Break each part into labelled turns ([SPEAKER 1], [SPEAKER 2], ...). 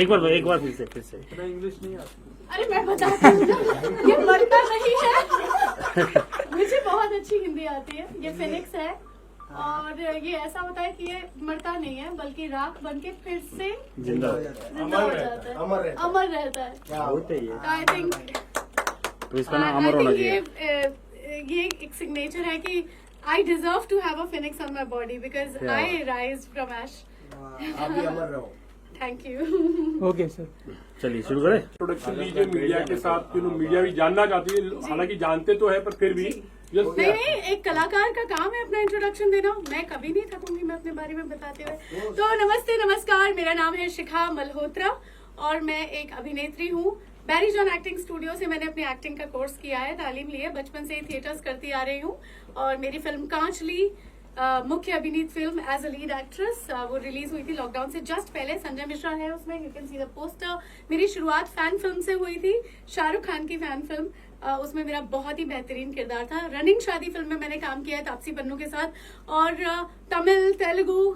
[SPEAKER 1] एक बार फिर से
[SPEAKER 2] मैं इंग्लिश नहीं आती।
[SPEAKER 3] अरे मैं बताती हूँ ना, ये मरता नहीं है। मुझे बहुत अच्छी हिंदी आती है। ये फिनिक्स है और ये ऐसा होता है कि ये मरता नहीं है बल्कि राख बन के फिर से
[SPEAKER 1] जिंदा
[SPEAKER 3] हो जाता है, अमर रहता है।
[SPEAKER 1] होते ही है।
[SPEAKER 3] आई थिंक
[SPEAKER 1] तो इसका नाम अमर होना चाहिए।
[SPEAKER 3] ये एक सिग्नेचर है कि I deserve to have a phoenix on my body because I rise from ash.
[SPEAKER 4] आप भी अमर रहो।
[SPEAKER 3] Thank you.
[SPEAKER 2] ओके सर,
[SPEAKER 1] चलिए शुरू करें।
[SPEAKER 5] प्रोडक्शन लीजिए मीडिया के साथ, मीडिया भी जानना चाहती है, हालांकि जानते तो है पर फिर भी
[SPEAKER 3] नहीं, एक कलाकार का काम है अपना इंट्रोडक्शन देना। मैं कभी नहीं थकूंगी मैं अपने बारे में बताते हुए। तो नमस्ते नमस्कार, मेरा नाम है शिखा मल्होत्रा और मैं एक अभिनेत्री हूँ। बैरी जॉन एक्टिंग स्टूडियो से मैंने अपनी एक्टिंग का कोर्स किया है, तालीम ली है। बचपन से ही थिएटर्स करती आ रही हूँ और मेरी फिल्म कांच ली मुख्य अभिनीत film as a lead actress, वो रिलीज हुई थी लॉकडाउन से जस्ट पहले। संजय मिश्रा है उसमें, you can see the poster. मेरी शुरुआत फैन फिल्म से हुई थी, शाहरुख खान की फैन फिल्म। उसमें मेरा बहुत ही बेहतरीन किरदार था। रनिंग शादी फिल्म में मैंने काम किया है तापसी पन्नू के साथ। और तमिल, तेलुगु,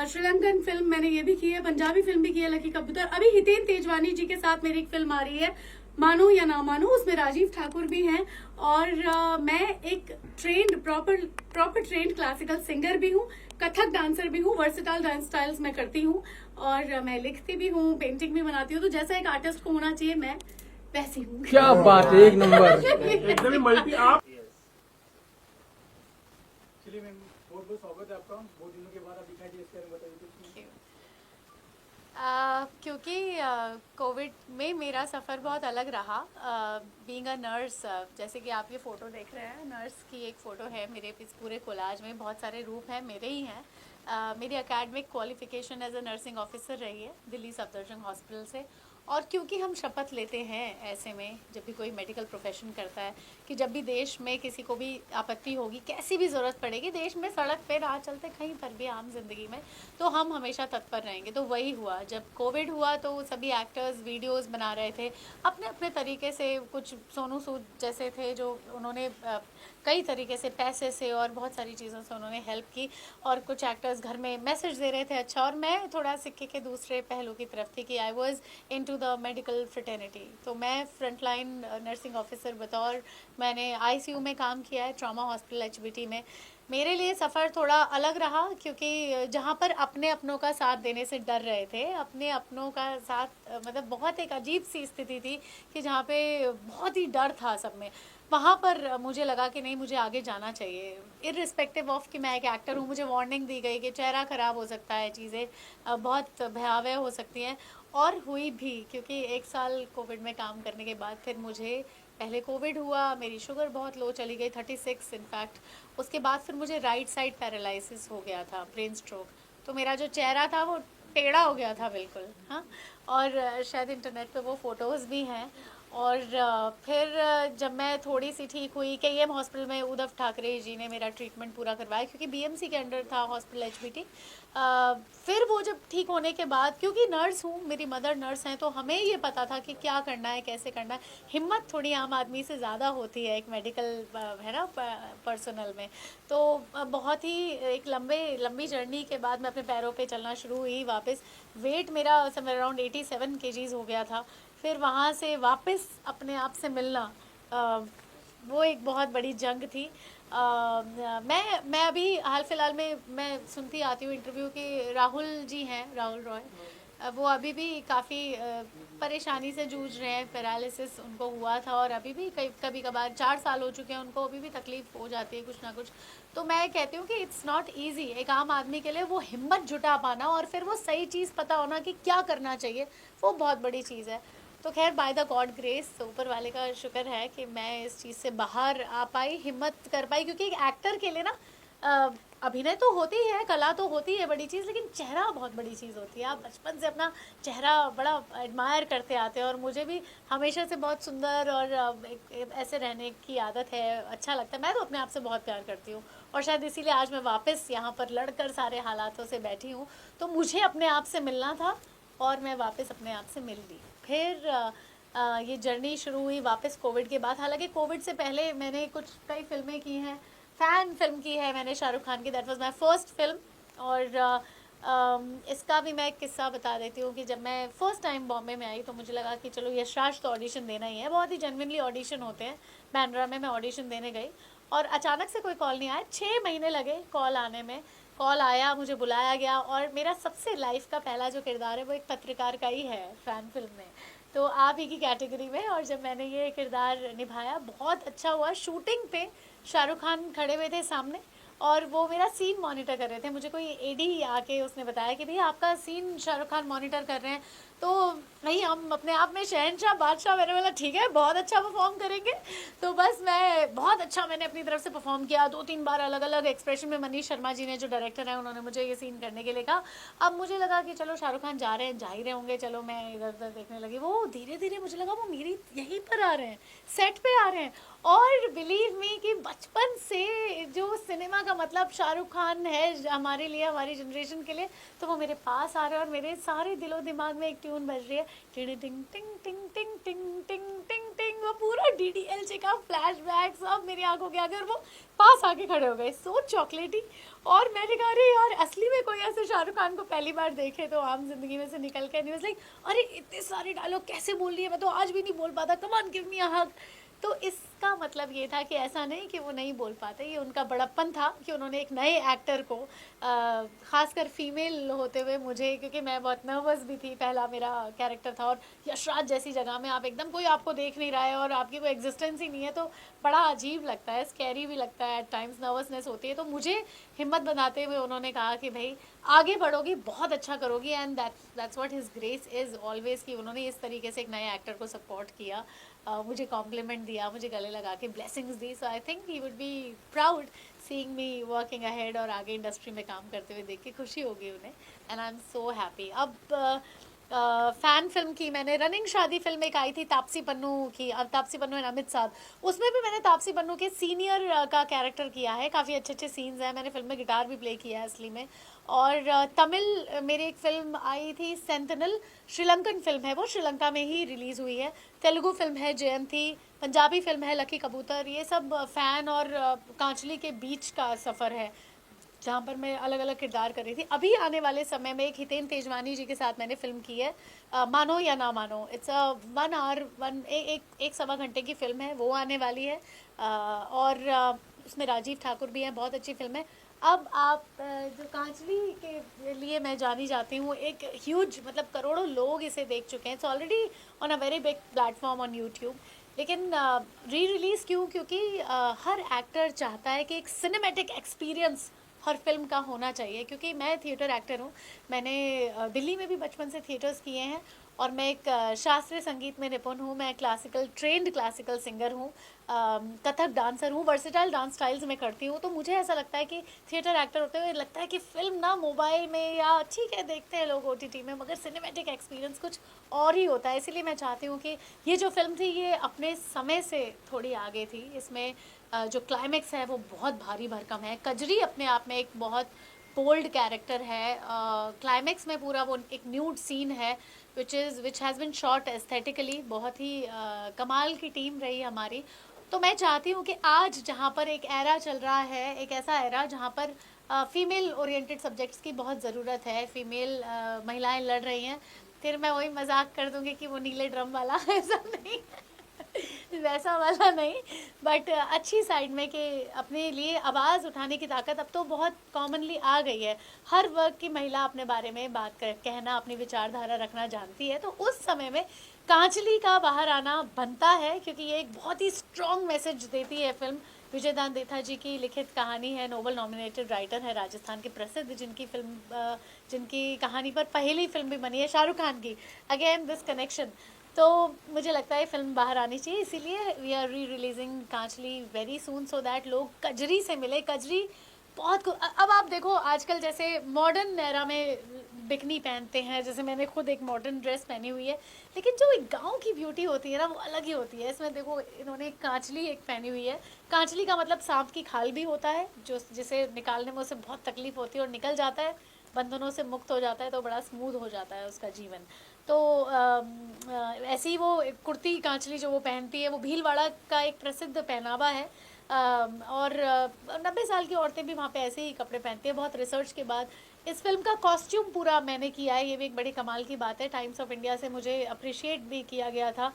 [SPEAKER 3] श्रीलंकन फिल्म मैंने ये भी की है, पंजाबी फिल्म भी की है लकी कबूतर। अभी हितेन तेजवानी जी के साथ मेरी एक फिल्म आ रही है मानो या ना मानो, उसमें राजीव ठाकुर भी हैं। और मैं एक trend proper trend classical singer भी हूँ, कथक डांसर भी हूँ, वर्सेटाइल डांस स्टाइल्स मैं करती हूँ और मैं लिखती भी हूँ, पेंटिंग भी बनाती हूँ। तो जैसा एक आर्टिस्ट को होना चाहिए मैं वैसी हूँ।
[SPEAKER 2] क्या बात है, एक नंबर।
[SPEAKER 5] एकदम ही मल्टी। आप
[SPEAKER 2] चलिए मैम, बहुत बहुत स्वागत है आपका। बहुत दिनों के बाद आप दिखाई दिए, इसके बारे में बताइए कुछ।
[SPEAKER 3] क्योंकि कोविड में मेरा सफ़र बहुत अलग रहा। बीइंग अ नर्स, जैसे कि आप ये फ़ोटो देख रहे हैं, नर्स की एक फ़ोटो है मेरे इस पूरे कोलाज में। बहुत सारे रूप हैं, मेरे ही हैं। मेरी academic qualification as a nursing officer रही है दिल्ली सफदरजंग हॉस्पिटल से। और क्योंकि हम शपथ लेते हैं ऐसे में, जब भी कोई मेडिकल प्रोफेशन करता है, कि जब भी देश में किसी को भी आपत्ति होगी, कैसी भी ज़रूरत पड़ेगी, देश में सड़क पे राह चलते कहीं पर भी आम जिंदगी में, तो हम हमेशा तत्पर रहेंगे। तो वही हुआ जब कोविड हुआ। तो सभी एक्टर्स वीडियोस बना रहे थे अपने अपने तरीके से। कुछ सोनू सूद जैसे थे जो उन्होंने कई तरीके से, पैसे से और बहुत सारी चीज़ों से उन्होंने हेल्प की। और कुछ एक्टर्स घर में मैसेज दे रहे थे अच्छा। और मैं थोड़ा सिक्के के दूसरे पहलू की तरफ थी कि I was into the medical fraternity. तो मैं फ्रंटलाइन नर्सिंग ऑफिसर बतौर, मैंने आईसीयू में काम किया है, ट्रॉमा हॉस्पिटल एचबीटी में। मेरे लिए सफ़र थोड़ा अलग रहा क्योंकि जहाँ पर अपने अपनों का साथ देने से डर रहे थे, अपने अपनों का साथ मतलब बहुत एक अजीब सी स्थिति थी कि जहाँ पे बहुत ही डर था सब में। वहाँ पर मुझे लगा कि नहीं, मुझे आगे जाना चाहिए। इररिस्पेक्टिव ऑफ कि मैं एक एक्टर हूँ, मुझे वार्निंग दी गई कि चेहरा ख़राब हो सकता है, चीज़ें बहुत भयावह हो सकती हैं। और हुई भी, क्योंकि एक साल कोविड में काम करने के बाद फिर मुझे पहले कोविड हुआ, मेरी शुगर बहुत लो चली गई, 36 इनफैक्ट। उसके बाद फिर मुझे राइट साइड पैरालिसिस हो गया था, ब्रेन स्ट्रोक। तो मेरा जो चेहरा था वो टेढ़ा हो गया था बिल्कुल। हाँ, और शायद इंटरनेट पे वो फ़ोटोज़ भी हैं। और फिर जब मैं थोड़ी सी ठीक हुई, केईएम हॉस्पिटल में उद्धव ठाकरे जी ने मेरा ट्रीटमेंट पूरा करवाया क्योंकि बीएमसी के अंडर था हॉस्पिटल एचबीटी। फिर वो जब ठीक होने के बाद, क्योंकि नर्स हूँ, मेरी मदर नर्स हैं, तो हमें ये पता था कि क्या करना है, कैसे करना है। हिम्मत थोड़ी आम आदमी से ज़्यादा होती है एक मेडिकल है ना पर्सनल में। तो बहुत ही एक लंबी जर्नी के बाद मैं अपने पैरों पे चलना शुरू हुई वापस। वेट मेरा समवेयर अराउंड 87 kgs हो गया था। फिर वहाँ से वापस अपने आप से मिलना, वो एक बहुत बड़ी जंग थी। मैं अभी हाल फिलहाल में मैं सुनती आती हूँ इंटरव्यू कि राहुल जी हैं, राहुल रॉय, वो अभी भी काफ़ी परेशानी से जूझ रहे हैं। पैरालिसिस उनको हुआ था और अभी भी कभी कभार 4 साल हो चुके हैं उनको, अभी भी तकलीफ़ हो जाती है कुछ ना कुछ। तो मैं कहती हूँ कि इट्स नॉट ईजी एक आम आदमी के लिए वो हिम्मत जुटा पाना और फिर वो सही चीज़ पता होना कि क्या करना चाहिए, वो बहुत बड़ी चीज़ है। तो खैर बाय द गॉड ग्रेस, ऊपर वाले का शुक्र है कि मैं इस चीज़ से बाहर आ पाई, हिम्मत कर पाई। क्योंकि एक एक्टर के लिए ना अभिनय तो होती है, कला तो होती है बड़ी चीज़, लेकिन चेहरा बहुत बड़ी चीज़ होती है। आप बचपन से अपना चेहरा बड़ा एडमायर करते आते हैं और मुझे भी हमेशा से बहुत सुंदर और ऐसे रहने की आदत है, अच्छा लगता है। मैं तो अपने आप से बहुत प्यार करती हूँ और शायद इसीलिए आज मैं वापस यहाँ पर लड़कर सारे हालातों से बैठी हूँ। तो मुझे अपने आप से मिलना था और मैं वापस अपने आप से मिल ली। फिर ये जर्नी शुरू हुई वापस कोविड के बाद। हालांकि कोविड से पहले मैंने कई फिल्में की हैं। फ़ैन फिल्म की है मैंने शाहरुख खान की, that was my first film. और इसका भी मैं एक किस्सा बता देती हूँ कि जब मैं फ़र्स्ट टाइम बॉम्बे में आई तो मुझे लगा कि चलो यशराज तो ऑडिशन देना ही है, बहुत ही जेन्युइनली ऑडिशन होते हैं। बैंड्रा में मैं ऑडिशन देने गई और अचानक से कोई कॉल नहीं आया, 6 महीने लगे कॉल आने में। कॉल आया, मुझे बुलाया गया और मेरा सबसे लाइफ का पहला जो किरदार है वो एक पत्रकार का ही है फ़ैन फिल्म में, तो आप ही की कैटेगरी में। और जब मैंने ये किरदार निभाया बहुत अच्छा हुआ। शूटिंग पे शाहरुख खान खड़े हुए थे सामने और वो मेरा सीन मॉनिटर कर रहे थे। मुझे कोई एडी आके उसने बताया कि भैया आपका सीन शाहरुख खान मॉनिटर कर रहे हैं, तो नहीं हम अपने आप में शहनशाह बादशाह। मैंने बोला ठीक है, बहुत अच्छा परफॉर्म करेंगे। तो बस मैंने अपनी तरफ से परफॉर्म किया 2-3 बार अलग अलग एक्सप्रेशन में। मनीष शर्मा जी ने जो डायरेक्टर हैं उन्होंने मुझे ये सीन करने के लिए कहा। अब मुझे लगा कि चलो शाहरुख खान जा रहे हैं, जा ही रहे होंगे, चलो मैं इधर उधर देखने लगी। वो धीरे धीरे मुझे लगा वो मेरी यहीं पर आ रहे हैं, सेट पे आ रहे हैं। और बिलीव मी कि बचपन से जो सिनेमा का मतलब शाहरुख खान है हमारे लिए, हमारी जनरेशन के लिए, तो वो मेरे पास आ रहे हैं और मेरे सारे दिलो दिमाग में एक ट्यून बज रही है, टिंग टिंग टिंग टिंग टिंग टिंग टिंग टिंग टिंग। वो पूरा DDLJ का फ्लैशबैक सब मेरी आंखों के आगे, और वो पास आके खड़े हो गए, सो चॉकलेटी। और मैंने कहा अरे यार असली में कोई ऐसे शाहरुख खान को पहली बार देखे तो आम जिंदगी में से निकल के नहीं, लाइक अरे इतने सारे डायलॉग कैसे बोल रही है, मैं तो आज भी नहीं बोल पाता, कम ऑन गिव मी अ हग। तो इसका मतलब ये था कि ऐसा नहीं कि वो नहीं बोल पाते, ये उनका बड़प्पन था कि उन्होंने एक नए एक्टर को, खासकर फीमेल होते हुए मुझे, क्योंकि मैं बहुत नर्वस भी थी, पहला मेरा कैरेक्टर था और यशराज जैसी जगह में आप एकदम कोई आपको देख नहीं रहा है और आपकी कोई एग्जिस्टेंस ही नहीं है, तो बड़ा अजीब लगता है, स्कैरी भी लगता है, एट टाइम्स नर्वसनेस होती है। तो मुझे हिम्मत बनाते हुए उन्होंने कहा कि भाई आगे बढ़ोगी, बहुत अच्छा करोगी, and that's what his grace is always, कि उन्होंने इस तरीके से एक नए एक्टर को सपोर्ट किया, मुझे कॉम्प्लीमेंट दिया, मुझे गले लगा के blessings the. So I think he would be proud seeing me working ahead और आगे इंडस्ट्री में काम करते हुए देख के खुशी होगी उन्हें, and I am so happy. अब फ़ैन फिल्म की मैंने रनिंग शादी फिल्म एक आई थी तापसी पन्नू की, अब तापसी पन्नू एंड अमित साहब, उसमें भी मैंने तापसी पन्नू के सीनियर का कैरेक्टर किया है। काफ़ी अच्छे अच्छे सीन्स हैं, मैंने फिल्म में गिटार भी प्ले किया है असली में। और तमिल मेरी एक फ़िल्म आई थी सेंटिनल, श्रीलंकन फिल्म है, वो श्रीलंका में ही रिलीज़ हुई है। तेलुगु फिल्म है जयंती, पंजाबी फिल्म है लकी कबूतर। ये सब फ़ैन और कांचली के बीच का सफ़र है जहाँ पर मैं अलग अलग किरदार कर रही थी। अभी आने वाले समय में एक हितेन तेजवानी जी के साथ मैंने फ़िल्म की है, मानो या ना मानो। इट्स अ 1 आवर एक सवा घंटे की फ़िल्म है, वो आने वाली है। और उसमें राजीव ठाकुर भी हैं, बहुत अच्छी फ़िल्म है। अब आप जो कांचली के लिए मैं जानी जाती हूँ, एक ह्यूज मतलब करोड़ों लोग इसे देख चुके हैं, it's already on a very big platform on YouTube. लेकिन री रिलीज़ क्यों? क्योंकि हर एक्टर चाहता है कि एक सिनेमैटिक एक्सपीरियंस हर फिल्म का होना चाहिए। क्योंकि मैं थिएटर एक्टर हूँ, मैंने दिल्ली में भी बचपन से थिएटर्स किए हैं और मैं एक शास्त्रीय संगीत में निपुण हूँ, मैं ट्रेंड क्लासिकल सिंगर हूँ, कथक डांसर हूँ, वर्सेटाइल डांस स्टाइल्स में करती हूँ। तो मुझे ऐसा लगता है कि थिएटर एक्टर होते हुए लगता है कि फ़िल्म ना मोबाइल में या ठीक है देखते हैं लोग OTT में, मगर सिनेमैटिक एक्सपीरियंस कुछ और ही होता है। इसीलिए मैं चाहती हूँ कि ये जो फिल्म थी ये अपने समय से थोड़ी आगे थी। इसमें जो क्लाइमेक्स है वो बहुत भारी भरकम है। कजरी अपने आप में एक बहुत बोल्ड कैरेक्टर है। क्लाइमेक्स में पूरा वो एक न्यूड सीन है which has been shot aesthetically, बहुत ही कमाल की टीम रही हमारी। तो मैं चाहती हूँ कि आज जहाँ पर एक एरा चल रहा है, एक ऐसा एरा जहाँ पर फीमेल ओरिएंटेड सब्जेक्ट्स की बहुत ज़रूरत है, फीमेल महिलाएं लड़ रही हैं, फिर मैं वही मजाक कर दूँगी कि वो नीले ड्रम वाला ऐसा नहीं वैसा वाला नहीं, बट अच्छी साइड में कि अपने लिए आवाज़ उठाने की ताकत अब तो बहुत कॉमनली आ गई है। हर वर्ग की महिला अपने बारे में कहना, अपनी विचारधारा रखना जानती है। तो उस समय में कांचली का बाहर आना बनता है, क्योंकि ये एक बहुत ही स्ट्रॉन्ग मैसेज देती है फिल्म। विजय दान देथा जी की लिखित कहानी है, नोबल नॉमिनेटेड राइटर है राजस्थान के प्रसिद्ध, जिनकी कहानी पर पहली फिल्म भी बनी है शाहरुख खान की, अगेन दिस कनेक्शन। तो मुझे लगता है फिल्म बाहर आनी चाहिए, इसीलिए वी आर री releasing Kaanchli very soon, so that लोग कजरी से मिले। कजरी बहुत अब आप देखो आजकल जैसे मॉडर्न एरा में बिकनी पहनते हैं, जैसे मैंने खुद एक मॉडर्न ड्रेस पहनी हुई है, लेकिन जो एक गांव की ब्यूटी होती है ना वो अलग ही होती है। इसमें देखो इन्होंने कांचली एक पहनी हुई है। कांचली का मतलब सांप की खाल भी होता है, जिसे निकालने में उसे बहुत तकलीफ होती है और निकल जाता है, बंधनों से मुक्त हो जाता है, तो बड़ा स्मूथ हो जाता है उसका जीवन। तो ऐसी ही वो कुर्ती कांचली जो वो पहनती है, वो भीलवाड़ा का एक प्रसिद्ध पहनावा है। और 90 साल की औरतें भी वहाँ पे ऐसे ही कपड़े पहनती हैं बहुत रिसर्च के बाद। इस फिल्म का कॉस्ट्यूम पूरा मैंने किया है, ये भी एक बड़ी कमाल की बात है। टाइम्स ऑफ इंडिया से मुझे अप्रिशिएट भी किया गया था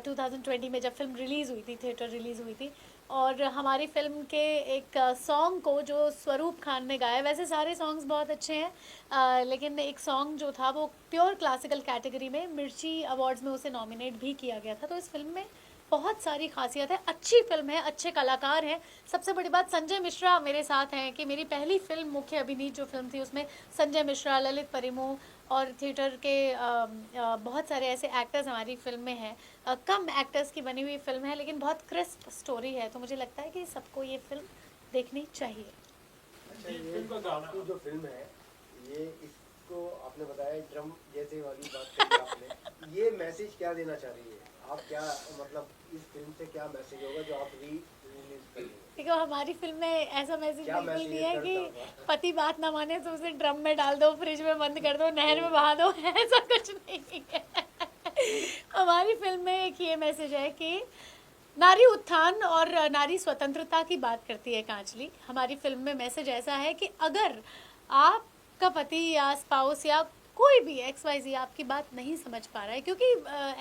[SPEAKER 3] 2020 में जब फिल्म रिलीज़ हुई थी, थिएटर रिलीज़ हुई थी। और हमारी फिल्म के एक सॉन्ग को जो स्वरूप खान ने गाया, वैसे सारे सॉन्ग्स बहुत अच्छे हैं, लेकिन एक सॉन्ग जो था वो प्योर क्लासिकल कैटेगरी में मिर्ची अवार्ड्स में उसे नॉमिनेट भी किया गया था। तो इस फिल्म में बहुत सारी खासियत है, अच्छी फिल्म है, अच्छे कलाकार हैं। सबसे बड़ी बात संजय मिश्रा मेरे साथ हैं कि मेरी पहली फिल्म मुख्य अभिनीत जो फिल्म थी उसमें संजय मिश्रा, ललित परिमू और थिएटर के बहुत सारे ऐसे एक्टर्स हमारी फिल्म में हैं। कम एक्टर्स की बनी हुई फिल्म है लेकिन बहुत क्रिस्प स्टोरी है, तो मुझे लगता है कि सबको ये फिल्म देखनी चाहिए।
[SPEAKER 4] अच्छा, ये आपकी जो फिल्म है ये इसको आपने बताया ड्रम जैसे वाली बात कही आपने, ये मैसेज क्या देना चाह रही है आप? क्या मतलब इस फिल्म से क्या मैसेज होगा जो आप रिलीज करेंगे?
[SPEAKER 3] देखो हमारी फिल्म में ऐसा मैसेज
[SPEAKER 4] क्या
[SPEAKER 3] बिल्कुल
[SPEAKER 4] मैसेज
[SPEAKER 3] नहीं है कि
[SPEAKER 4] करता
[SPEAKER 3] पति बात ना माने तो उसे ड्रम में डाल दो, फ्रिज में बंद कर दो, नहर में बहा दो, ऐसा कुछ नहीं है। हमारी फिल्म में एक ये मैसेज है कि नारी उत्थान और नारी स्वतंत्रता की बात करती है कांचली। हमारी फिल्म में मैसेज ऐसा है कि अगर आपका पति या स्पाउस या कोई भी XYZ आपकी बात नहीं समझ पा रहा है, क्योंकि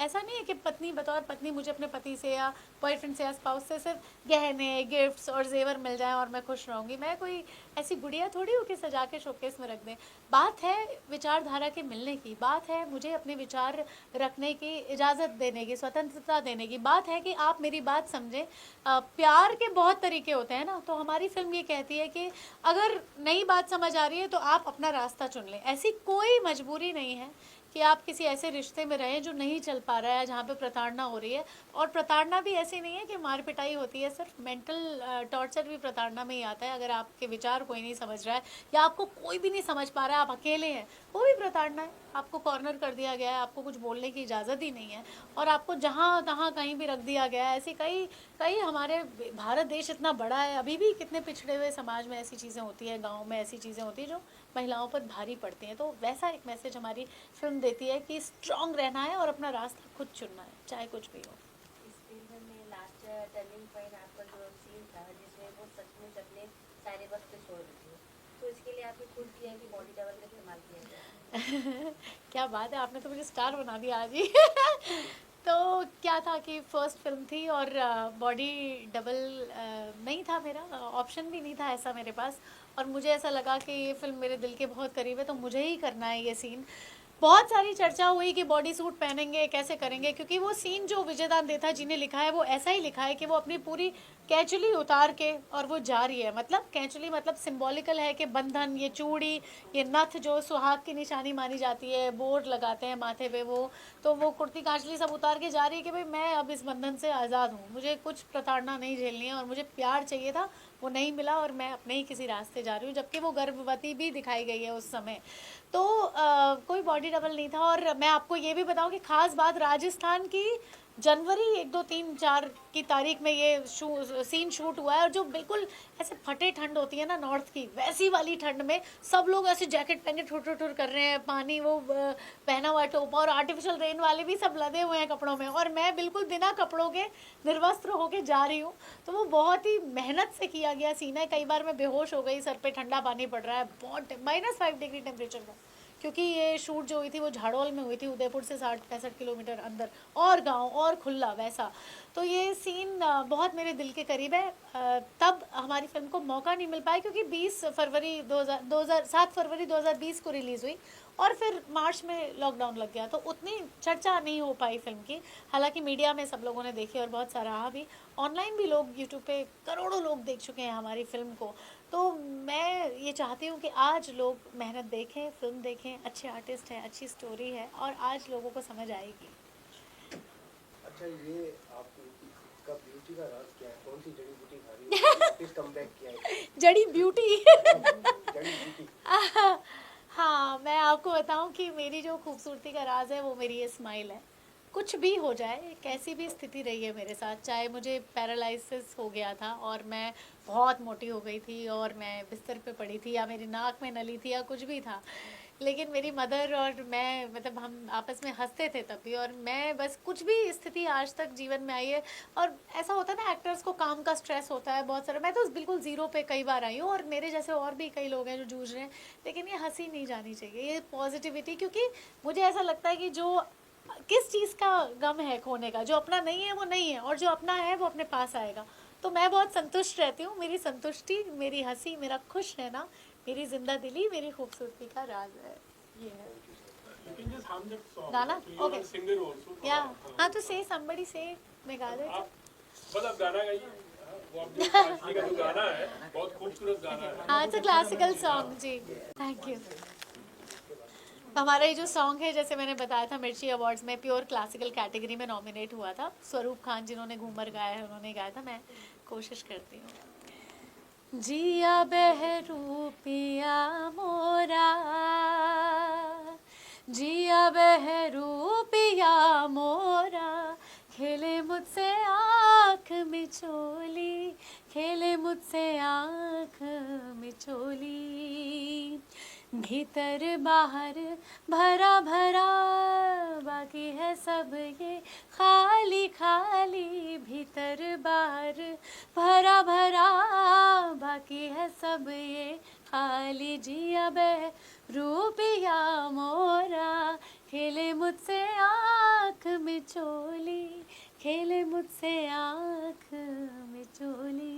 [SPEAKER 3] ऐसा नहीं है कि पत्नी बतौर पत्नी मुझे अपने पति से या बॉयफ्रेंड से या स्पाउस से सिर्फ गहने, गिफ्ट्स और जेवर मिल जाएं और मैं खुश रहूँगी। मैं कोई ऐसी गुड़िया थोड़ी हूँ कि सजा के शोकेस में रख दें। बात है विचारधारा के मिलने की, बात है मुझे अपने विचार रखने की इजाज़त देने की, स्वतंत्रता देने की। बात है कि आप मेरी बात समझें। प्यार के बहुत तरीके होते हैं ना, तो हमारी फिल्म ये कहती है कि अगर नई बात समझ आ रही है तो आप अपना रास्ता चुन लें। ऐसी कोई मजबूरी नहीं है कि आप किसी ऐसे रिश्ते में रहें जो नहीं चल पा रहा है, जहाँ पे प्रताड़ना हो रही है। और प्रताड़ना भी ऐसी नहीं है कि मार पिटाई होती है, सिर्फ मेंटल टॉर्चर भी प्रताड़ना में ही आता है। अगर आपके विचार कोई नहीं समझ रहा है या आपको कोई भी नहीं समझ पा रहा है, आप अकेले हैं, वो भी प्रताड़ना है। आपको कॉर्नर कर दिया गया है, आपको कुछ बोलने की इजाज़त ही नहीं है और आपको जहाँ तहाँ कहीं भी रख दिया गया है। ऐसी कई कई हमारे भारत देश इतना बड़ा है, अभी भी कितने पिछड़े हुए समाज में ऐसी चीज़ें होती हैं, गाँव में ऐसी चीज़ें होती हैं जो महिलाओं पर भारी पड़ती हैं। तो वैसा एक मैसेज हमारी फिल्म देती है कि स्ट्रांग रहना है और अपना रास्ता खुद चुनना है, चाहे कुछ भी हो।
[SPEAKER 6] इस फिल्म में लास्ट टर्निंग पॉइंट आपका जो सीन था जिसमें वो सचमुच अपने सारे वक्त छोड़ देती है, तो इसके लिए आपने खुद किया कि बॉडी डबल का इस्तेमाल किया गया?
[SPEAKER 3] क्या बात है, आपने तो मुझे स्टार बना दिया आज ही। तो क्या था कि फर्स्ट फिल्म थी और बॉडी डबल नहीं था, मेरा ऑप्शन भी नहीं था ऐसा मेरे पास। और मुझे ऐसा लगा कि ये फिल्म मेरे दिल के बहुत करीब है तो मुझे ही करना है ये सीन। बहुत सारी चर्चा हुई कि बॉडी सूट पहनेंगे कैसे करेंगे, क्योंकि वो सीन जो विजय देथा जी ने लिखा है वो ऐसा ही लिखा है कि वो अपनी पूरी कैचुली उतार के और वो जा रही है। मतलब कैचुली मतलब सिंबॉलिकल है कि बंधन, ये चूड़ी, ये नथ जो सुहाग की निशानी मानी जाती है, बोर्ड लगाते हैं माथे पे वो, तो वो कुर्ती कांचली सब उतार के जा रही है कि भाई मैं अब इस बंधन से आज़ाद हूँ, मुझे कुछ प्रताड़ना नहीं झेलनी है और मुझे प्यार चाहिए था, वो नहीं मिला और मैं अपने ही किसी रास्ते जा रही हूँ। जबकि वो गर्भवती भी दिखाई गई है उस समय। तो कोई बॉडी डबल नहीं था। और मैं आपको ये भी बताऊं कि ख़ास बात राजस्थान की जनवरी 1, 2, 3, 4 की तारीख में ये सीन शूट हुआ है और जो बिल्कुल ऐसे फटे ठंड होती है ना नॉर्थ की, वैसी वाली ठंड में सब लोग ऐसे जैकेट पहन के ठुर ठुर कर रहे हैं, पानी वो पहना हुआ टोपा और आर्टिफिशियल रेन वाले भी सब लदे हुए हैं कपड़ों में और मैं बिल्कुल बिना कपड़ों के निर्वस्त्र होके जा रही हूँ। तो वो बहुत ही मेहनत से किया गया सीन है। कई बार मैं बेहोश हो गई, सर पे ठंडा पानी पड़ रहा है, बहुत -5 डिग्री टेम्परेचर था, क्योंकि ये शूट जो हुई थी वो झाड़ोल में हुई थी, उदयपुर से 60-65 किलोमीटर अंदर और गांव और खुला वैसा। तो ये सीन बहुत मेरे दिल के करीब है। तब हमारी फिल्म को मौका नहीं मिल पाया क्योंकि 7 फरवरी 2020 को रिलीज़ हुई और फिर मार्च में लॉकडाउन लग गया, तो उतनी चर्चा नहीं हो पाई फिल्म की। हालांकि मीडिया में सब लोगों ने देखी और बहुत सराहा भी, ऑनलाइन भी लोग यूट्यूब पे करोड़ों लोग देख चुके हैं हमारी फिल्म को। तो मैं ये चाहती हूँ कि आज लोग मेहनत देखें, फिल्म देखें, अच्छे आर्टिस्ट हैं, अच्छी स्टोरी है और आज लोगों को समझ आएगी।
[SPEAKER 4] अच्छा, ये आपका ब्यूटी का राज क्या है? कौन सी जड़ी बूटी खा रही है? वापस कमबैक किया है।
[SPEAKER 3] जड़ी ब्यूटी।
[SPEAKER 4] जड़ी बूटी।
[SPEAKER 3] हाँ, मैं आपको बताऊं कि मेरी जो खूबसूरती का राज है वो मेरी ये स्माइल है। कुछ भी हो जाए, कैसी भी स्थिति रही है मेरे साथ, चाहे मुझे पैरालिसिस हो गया था और मैं बहुत मोटी हो गई थी और मैं बिस्तर पे पड़ी थी, या मेरी नाक में नली थी, या कुछ भी था, लेकिन मेरी मदर और मैं, मतलब हम आपस में हंसते थे तब भी, और मैं बस, कुछ भी स्थिति आज तक जीवन में आई है, और ऐसा होता है ना, एक्टर्स को काम का स्ट्रेस होता है बहुत सारा, मैं तो बिल्कुल ज़ीरो पे कई बार आई हूँ, और मेरे जैसे और भी कई लोग हैं जो जूझ रहे हैं, लेकिन ये हंसी नहीं जानी चाहिए, ये पॉजिटिविटी, क्योंकि मुझे ऐसा लगता है कि जो किस चीज़ का गम है खोने का, जो अपना नहीं है वो नहीं है, और जो अपना है वो अपने पास आएगा। तो मैं बहुत संतुष्ट रहती हूँ, मेरी संतुष्टि, मेरी हंसी, मेरा खुश रहना, मेरी जिंदा दिली, मेरी खूबसूरती का राज है, ये है गाना। ओके, या हाँ, तो से somebody से, मैं गा देती हूँ।
[SPEAKER 5] मतलब गाना गाइए, वो आपने काशी का जो गाना है बहुत खूबसूरत गाना है।
[SPEAKER 3] हाँ, इट्स अ क्लासिकल सॉन्ग जी, थैंक यू। हमारा ये जो सॉन्ग है, जैसे मैंने बताया था, मिर्ची अवार्ड्स में प्योर क्लासिकल कैटेगरी में नॉमिनेट हुआ था। स्वरूप खान जिन्होंने घूमर गाया है, उन्होंने गाया था, मैं कोशिश करती हूँ। जिया बहरू पिया मोरा, जिया बहरू पिया मोरा, खेले मुझसे आँख मिचोली, खेले मुझसे आँख मिचोली, भीतर बाहर भरा भरा, बाकी है सब ये खाली खाली, भीतर बाहर भरा भरा, बाकी है सब ये खाली, जिया बहरू पिया मोरा, खेले मुझसे आँख मिचोली, खेले मुझसे आँख मिचोली।